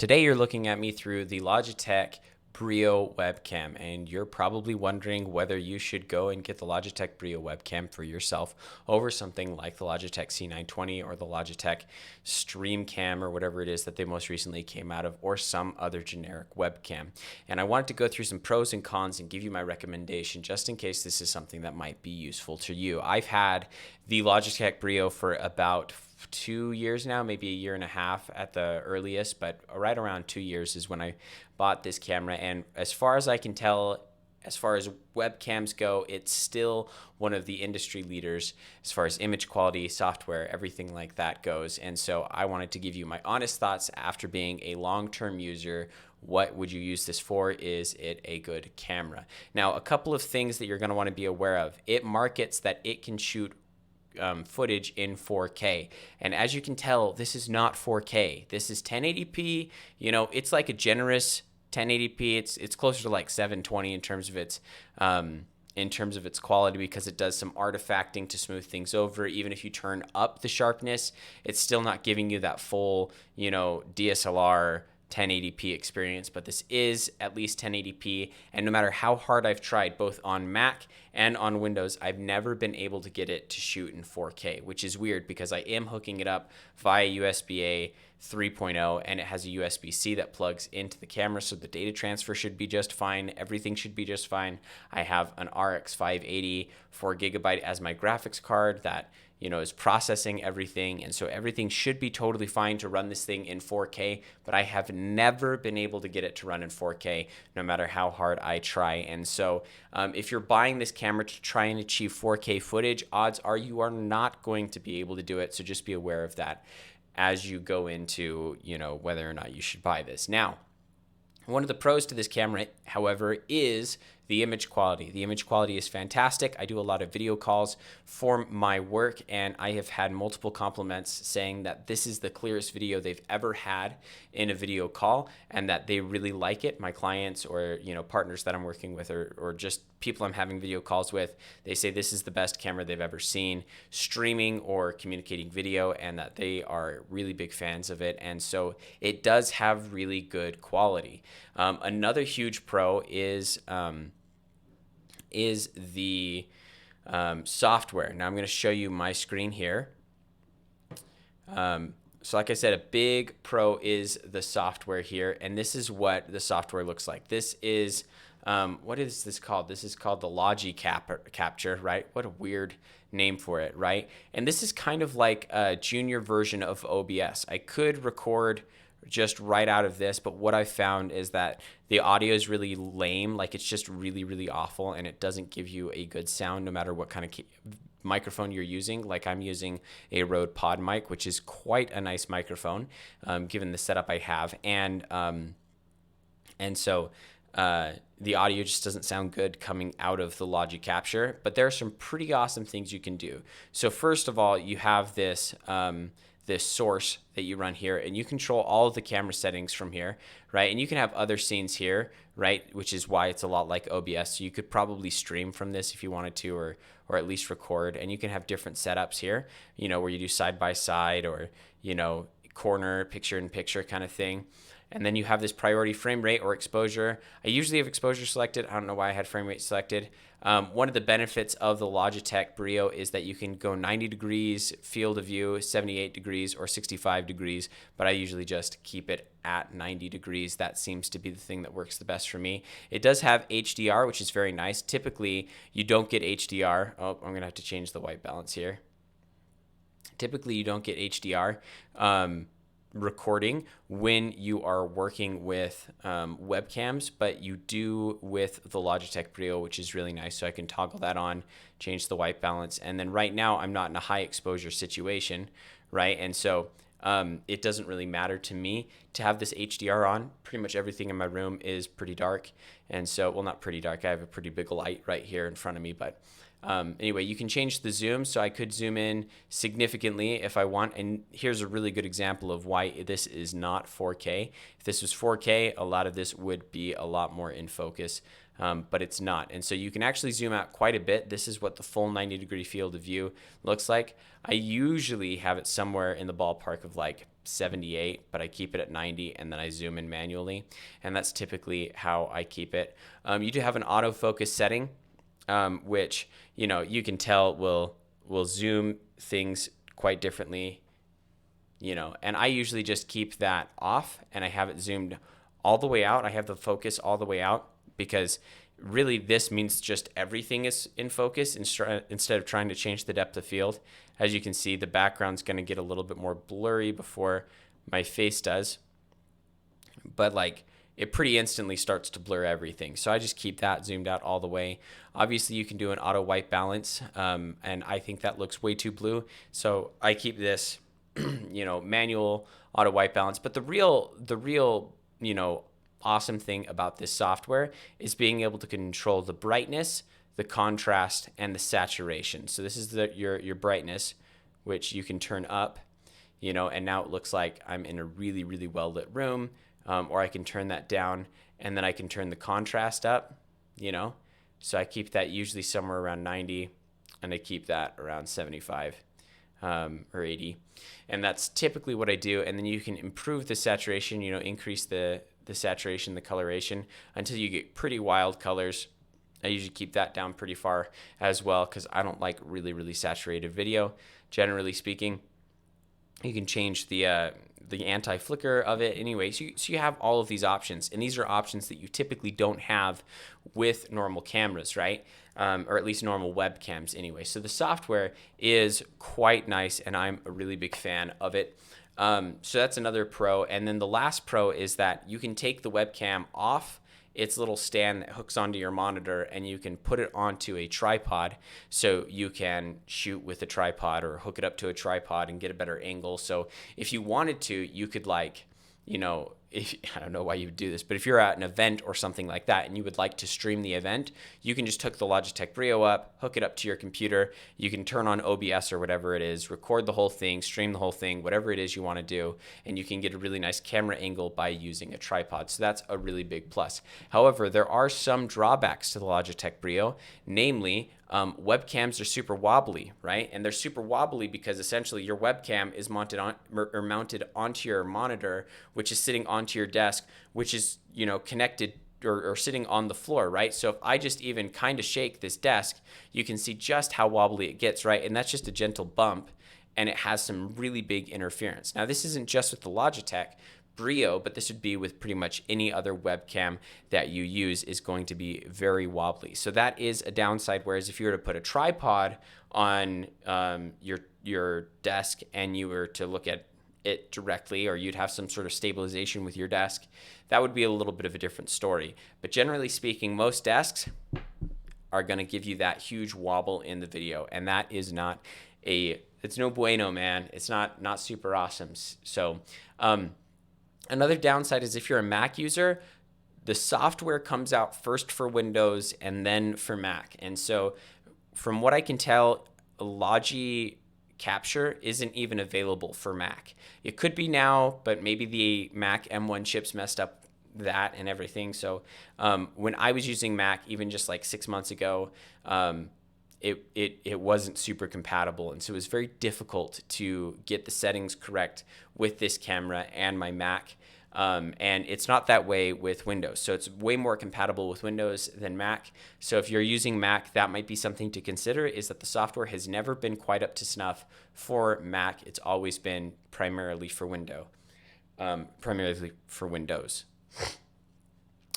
Today you're looking at me through the Logitech Brio webcam, and you're probably wondering whether you should go and get the Logitech Brio webcam for yourself over something like the Logitech C920 or the Logitech StreamCam or whatever it is that they most recently came out of, or some other generic webcam. And I wanted to go through some pros and cons and give you my recommendation just in case this is something that might be useful to you. I've had the Logitech Brio for about 2 years now, maybe a year and a half at the earliest, but right around 2 years is when I bought this camera. And as far as I can tell, as far as webcams go, it's still one of the industry leaders as far as image quality, software, everything like that goes. And so I wanted to give you my honest thoughts after being a long-term user. What would you use this for? Is it a good camera? Now, a couple of things that you're going to want to be aware of. It markets that it can shoot footage in 4K. And as you can tell, this is not 4K. This is 1080p. You know, it's like a generous 1080p. It's closer to like 720 in terms of its quality, because it does some artifacting to smooth things over. Even if you turn up the sharpness, it's still not giving you that full, DSLR 1080p experience, but this is at least 1080p. And no matter how hard I've tried, both on Mac and on Windows, I've never been able to get it to shoot in 4K, which is weird because I am hooking it up via USB-A 3.0, and it has a USB-C that plugs into the camera, so the data transfer should be just fine. Everything should be just fine. I have an RX 580 4GB as my graphics card that is processing everything, and so everything should be totally fine to run this thing in 4K, but I have never been able to get it to run in 4K no matter how hard I try. And so if you're buying this camera to try and achieve 4K footage, odds are you are not going to be able to do it, so just be aware of that as you go into whether or not you should buy this. Now, one of the pros to this camera, however, is the image quality. The image quality is fantastic. I do a lot of video calls for my work, and I have had multiple compliments saying that this is the clearest video they've ever had in a video call, and that they really like it. My clients or partners that I'm working with, or just people I'm having video calls with, they say this is the best camera they've ever seen streaming or communicating video, and that they are really big fans of it. And so it does have really good quality. Another huge pro is the software. Now I'm going to show you my screen here. So like I said, a big pro is the software here, and this is what the software looks like. This is, what is this called? This is called the Logitech Capture, right? What a weird name for it, right? And this is kind of like a junior version of OBS. I could record just right out of this, but what I found is that the audio is really lame. Like, it's just really, really awful, and it doesn't give you a good sound no matter what kind of microphone you're using. Like, I'm using a Rode Pod mic, which is quite a nice microphone, given the setup I have, and so the audio just doesn't sound good coming out of the Logitech Capture. But there are some pretty awesome things you can do. So first of all, you have this source that you run here, and you control all of the camera settings from here, right? And you can have other scenes here, right? Which is why it's a lot like OBS. So you could probably stream from this if you wanted to, or at least record. And you can have different setups here, where you do side by side, or corner, picture in picture kind of thing. And then you have this priority frame rate or exposure. I usually have exposure selected. I don't know why I had frame rate selected. One of the benefits of the Logitech Brio is that you can go 90 degrees field of view, 78 degrees, or 65 degrees, but I usually just keep it at 90 degrees. That seems to be the thing that works the best for me. It does have HDR, which is very nice. Typically, you don't get HDR. Oh, I'm going to have to change the white balance here. Typically, you don't get HDR recording when you are working with webcams, but you do with the Logitech Brio, which is really nice. So I can toggle that on, change the white balance, and then right now I'm not in a high exposure situation, right? And so it doesn't really matter to me to have this HDR on. Pretty much everything in my room is pretty dark, and so, well, not pretty dark, I have a pretty big light right here in front of me, but anyway, you can change the zoom, so I could zoom in significantly if I want. And here's a really good example of why this is not 4K. If this was 4K, a lot of this would be a lot more in focus, but it's not. And so you can actually zoom out quite a bit. This is what the full 90-degree field of view looks like. I usually have it somewhere in the ballpark of like 78, but I keep it at 90 and then I zoom in manually. And that's typically how I keep it. You do have an autofocus setting, which, you know, you can tell will zoom things quite differently, you know, and I usually just keep that off and I have it zoomed all the way out. I have the focus all the way out because really this means just everything is in focus instead of trying to change the depth of field. As you can see, the background's going to get a little bit more blurry before my face does, but like it pretty instantly starts to blur everything. So I just keep that zoomed out all the way. Obviously you can do an auto white balance, and I think that looks way too blue. So I keep this, you know, manual auto white balance. But the real, you know, awesome thing about this software is being able to control the brightness, the contrast, and the saturation. So this is your brightness, which you can turn up, you know, and now it looks like I'm in a really, really well lit room. Or I can turn that down, and then I can turn the contrast up, you know. So I keep that usually somewhere around 90, and I keep that around 75 or 80. And that's typically what I do. And then you can improve the saturation, you know, increase the saturation, the coloration, until you get pretty wild colors. I usually keep that down pretty far as well because I don't like really, really saturated video, generally speaking. You can change the anti-flicker of it anyway. So you have all of these options, and these are options that you typically don't have with normal cameras, right? Or at least normal webcams anyway. So the software is quite nice, and I'm a really big fan of it. So that's another pro. And then the last pro is that you can take the webcam off its little stand that hooks onto your monitor, and you can put it onto a tripod so you can shoot with a tripod or hook it up to a tripod and get a better angle. So if you wanted to, you could, like, you know, I don't know why you would do this, but if you're at an event or something like that and you would like to stream the event, you can just hook the Logitech Brio up, hook it up to your computer. You can turn on OBS or whatever it is, record the whole thing, stream the whole thing, whatever it is you want to do, and you can get a really nice camera angle by using a tripod. So that's a really big plus. However, there are some drawbacks to the Logitech Brio, namely, webcams are super wobbly, right? And they're super wobbly because essentially your webcam is mounted onto your monitor, which is sitting onto your desk, which is, you know, connected or sitting on the floor, right? So if I just even kind of shake this desk, you can see just how wobbly it gets, right? And that's just a gentle bump, and it has some really big interference. Now, this isn't just with the Logitech Brio, but this would be with pretty much any other webcam that you use is going to be very wobbly. So that is a downside. Whereas if you were to put a tripod on your desk and you were to look at it directly, or you'd have some sort of stabilization with your desk, that would be a little bit of a different story. But generally speaking, most desks are going to give you that huge wobble in the video, and that is it's no bueno, man. It's not super awesome. So another downside is if you're a Mac user, the software comes out first for Windows and then for Mac. And so from what I can tell, Logi Capture isn't even available for Mac. It could be now, but maybe the Mac M1 chips messed up that and everything. So when I was using Mac, even just like 6 months ago, it wasn't super compatible. And so it was very difficult to get the settings correct with this camera and my Mac. And it's not that way with Windows. So it's way more compatible with Windows than Mac. So if you're using Mac, that might be something to consider, is that the software has never been quite up to snuff for Mac. It's always been primarily for Windows.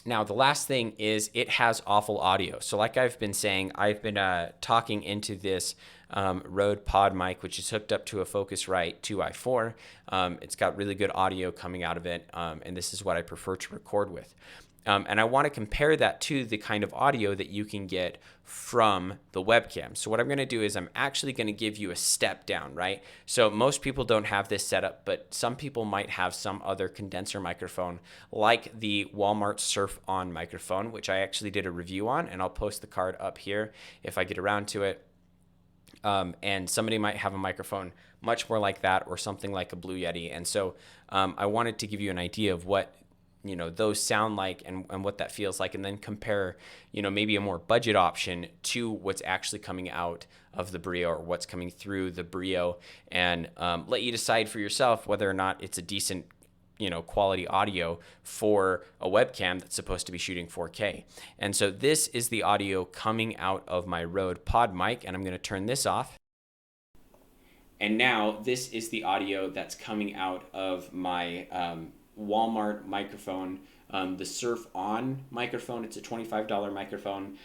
Now, the last thing is it has awful audio. So like I've been saying, I've been talking into this Rode Pod mic, which is hooked up to a Focusrite 2i4. It's got really good audio coming out of it, and this is what I prefer to record with. And I want to compare that to the kind of audio that you can get from the webcam. So what I'm going to do is I'm actually going to give you a step down, right? So most people don't have this setup, but some people might have some other condenser microphone like the Walmart Surf On microphone, which I actually did a review on, and I'll post the card up here if I get around to it. And somebody might have a microphone much more like that, or something like a Blue Yeti. And so I wanted to give you an idea of what those sound like and what that feels like, and then compare, maybe a more budget option to what's actually coming out of the Brio or what's coming through the Brio, and let you decide for yourself whether or not it's a decent quality audio for a webcam that's supposed to be shooting 4K. And so this is the audio coming out of my Rode Pod mic, and I'm going to turn this off. And now this is the audio that's coming out of my Walmart microphone, the Surf On microphone. It's a $25 microphone,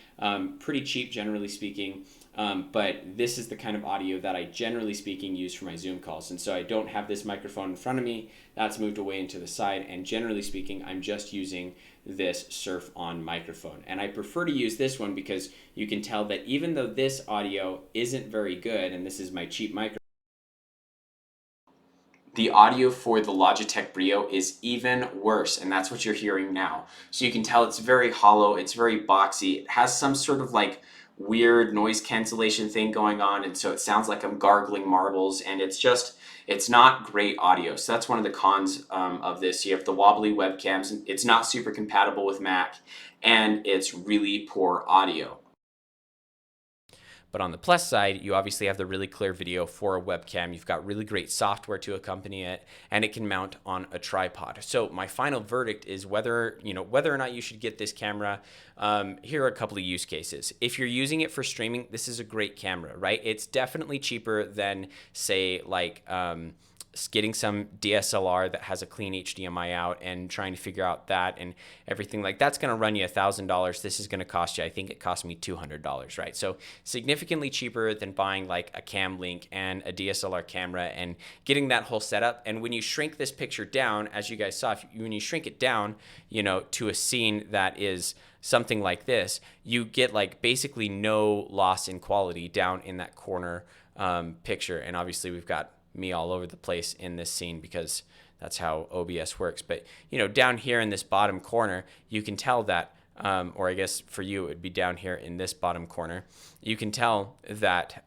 pretty cheap generally speaking, but this is the kind of audio that I generally speaking use for my Zoom calls. And so I don't have this microphone in front of me, that's moved away into the side, and generally speaking I'm just using this Surf On microphone. And I prefer to use this one because you can tell that even though this audio isn't very good, and this is my cheap microphone, the audio for the Logitech Brio is even worse, and that's what you're hearing now. So you can tell it's very hollow, it's very boxy, it has some sort of like weird noise cancellation thing going on, and so it sounds like I'm gargling marbles, and it's not great audio. So that's one of the cons of this. You have the wobbly webcams, it's not super compatible with Mac, and it's really poor audio. But on the plus side, you obviously have the really clear video for a webcam. You've got really great software to accompany it, and it can mount on a tripod. So my final verdict is whether or not you should get this camera. Here are a couple of use cases. If you're using it for streaming, this is a great camera, right? It's definitely cheaper than, say, like getting some DSLR that has a clean HDMI out and trying to figure out that and everything. Like that's going to run you $1,000. This is going to cost you, I think it cost me $200, right? So significantly cheaper than buying like a cam link and a DSLR camera and getting that whole setup. And when you shrink this picture down, as you guys saw, when you shrink it down, to a scene that is something like this, you get like basically no loss in quality down in that corner picture. And obviously we've got me all over the place in this scene because that's how OBS works. But down here in this bottom corner, you can tell that, or I guess for you it would be down here in this bottom corner, you can tell that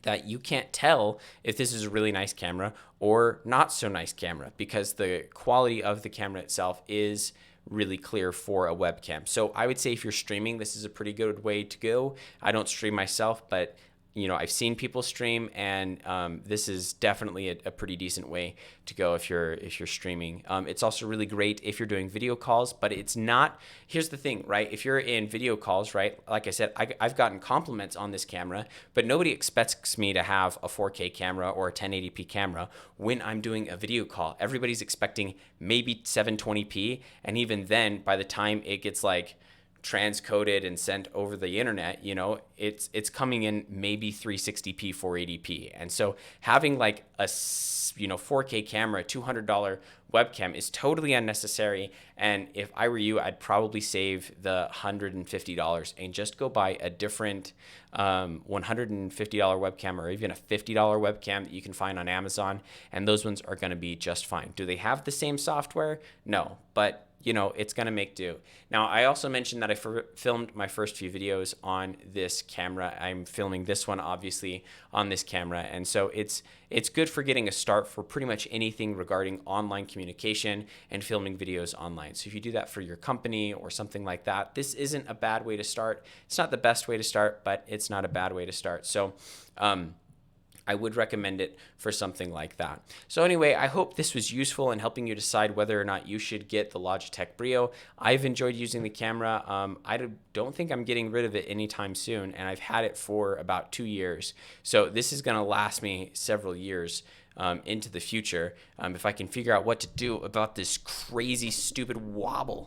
that you can't tell if this is a really nice camera or not so nice camera because the quality of the camera itself is really clear for a webcam. So I would say if you're streaming, this is a pretty good way to go. I don't stream myself, but I've seen people stream, and this is definitely a pretty decent way to go if you're streaming. It's also really great if you're doing video calls, but it's not. Here's the thing, right? If you're in video calls, right? Like I said, I've gotten compliments on this camera, but nobody expects me to have a 4K camera or a 1080p camera when I'm doing a video call. Everybody's expecting maybe 720p, and even then, by the time it gets like transcoded and sent over the internet, it's coming in maybe 360p, 480p. And so having like a 4K camera, $200 webcam is totally unnecessary. And if I were you, I'd probably save the $150 and just go buy a different $150 webcam or even a $50 webcam that you can find on Amazon. And those ones are going to be just fine. Do they have the same software? No, but it's going to make do. Now, I also mentioned that I filmed my first few videos on this camera. I'm filming this one, obviously, on this camera. And so it's good for getting a start for pretty much anything regarding online communication and filming videos online. So if you do that for your company or something like that, this isn't a bad way to start. It's not the best way to start, but it's not a bad way to start. So, I would recommend it for something like that. So anyway, I hope this was useful in helping you decide whether or not you should get the Logitech Brio. I've enjoyed using the camera. I don't think I'm getting rid of it anytime soon, and I've had it for about 2 years. So this is going to last me several years into the future if I can figure out what to do about this crazy, stupid wobble.